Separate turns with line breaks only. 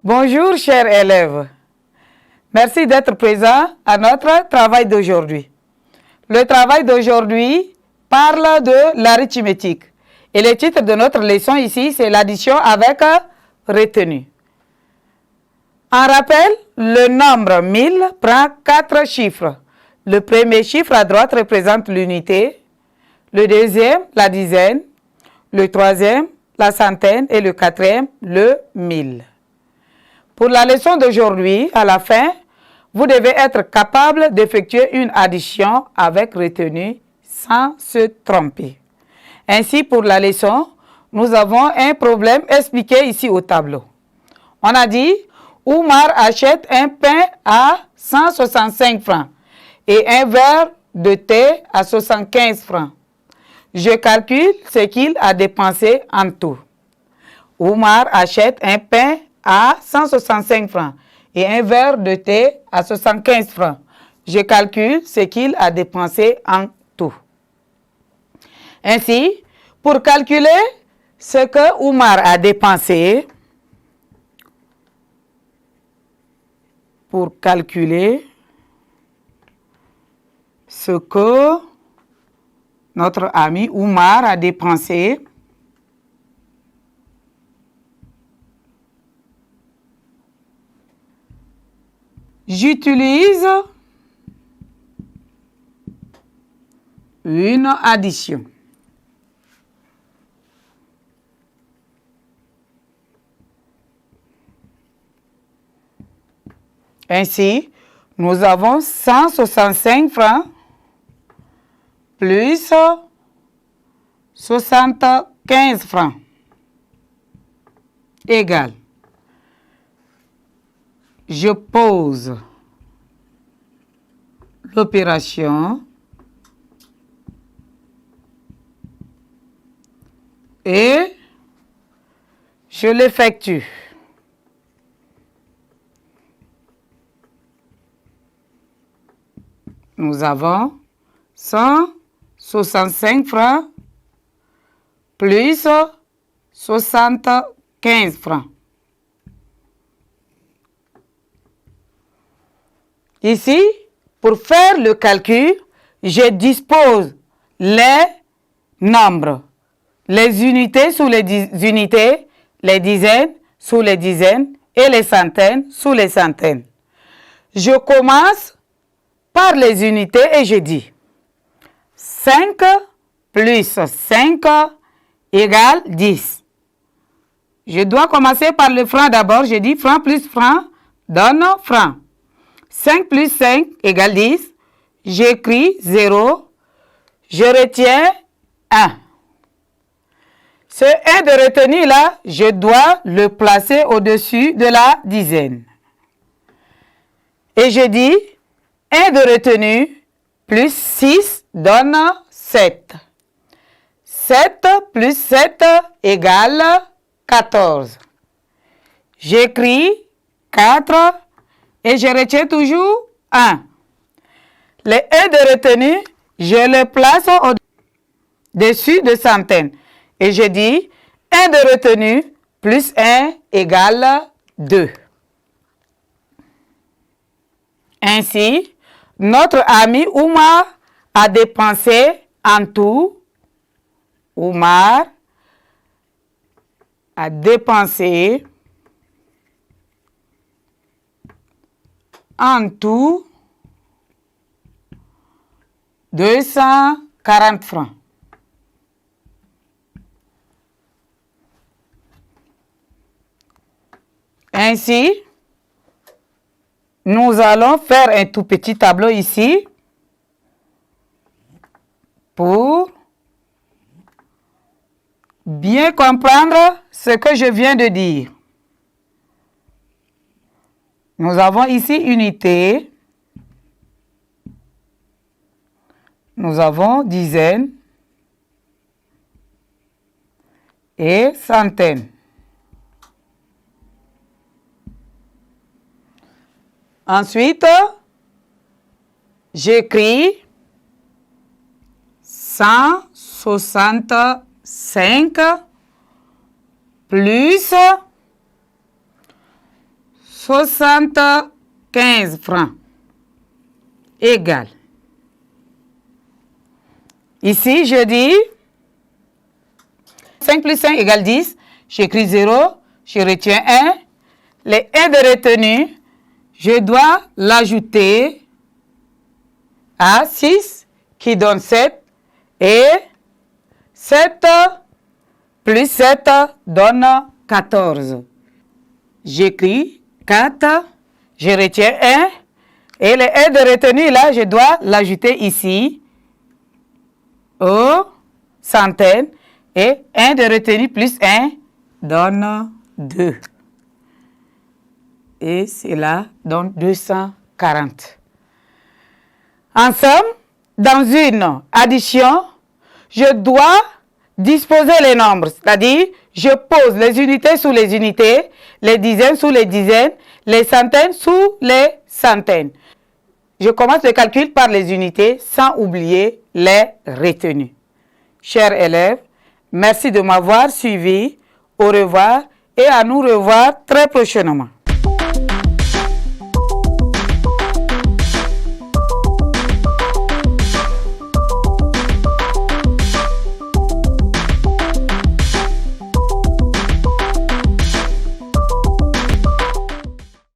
Bonjour chers élèves, merci d'être présents à notre travail d'aujourd'hui. Le travail d'aujourd'hui parle de l'arithmétique et le titre de notre leçon ici c'est l'addition avec retenue. En rappel, le nombre 1000 prend 4 chiffres. Le premier chiffre à droite représente l'unité, le deuxième la dizaine, le troisième la centaine et le quatrième le 1000. Pour la leçon d'aujourd'hui, à la fin, vous devez être capable d'effectuer une addition avec retenue sans se tromper. Ainsi, pour la leçon, nous avons un problème expliqué ici au tableau. On a dit, Oumar achète un pain à 165 francs et un verre de thé à 75 francs. Je calcule ce qu'il a dépensé en tout. Oumar achète un pain à 165 francs et un verre de thé à 75 francs. Je calcule ce qu'il a dépensé en tout. Ainsi, pour calculer ce que Oumar a dépensé, notre ami Oumar a dépensé, j'utilise une addition. Ainsi, nous avons 165 francs plus 75 francs égale. Je pose l'opération et je l'effectue. Nous avons 165 francs plus 75 francs. Ici, pour faire le calcul, je dispose les nombres, les unités sous les unités, les dizaines sous les dizaines et les centaines sous les centaines. Je commence par les unités et je dis 5 plus 5 égale 10. Je dois commencer par le franc d'abord. Je dis franc plus franc donne franc. 5 plus 5 égale 10. J'écris 0. Je retiens 1. Ce 1 de retenue là, je dois le placer au-dessus de la dizaine. Et je dis 1 de retenue plus 6 donne 7. 7 plus 7 égale 14. J'écris 4 et je retiens toujours 1. Les 1 de retenue, je le place au-dessus de centaines. Et je dis 1 de retenue plus 1 égale 2. Ainsi, notre ami Oumar a dépensé en tout, Oumar a dépensé en tout 240 francs. Ainsi, nous allons faire un tout petit tableau ici pour bien comprendre ce que je viens de dire. Nous avons ici unité, nous avons dizaines et centaines. Ensuite, j'écris 165 plus 75 francs égale. Ici, je dis 5 plus 5 égale 10. J'écris 0, je retiens 1. Les 1 de retenue, je dois l'ajouter à 6 qui donne 7. Et 7 plus 7 donne 14. J'écris 4, je retiens 1. Et les 1 de retenue, là, je dois l'ajouter ici aux centaines. Et 1 de retenue plus 1 donne 2. Et cela donne 240. En somme, dans une addition, je dois disposer les nombres. C'est-à-dire, je pose les unités sous les unités, les dizaines sous les dizaines, les centaines sous les centaines. Je commence le calcul par les unités sans oublier les retenues. Chers élèves, merci de m'avoir suivi. Au revoir et à nous revoir très prochainement.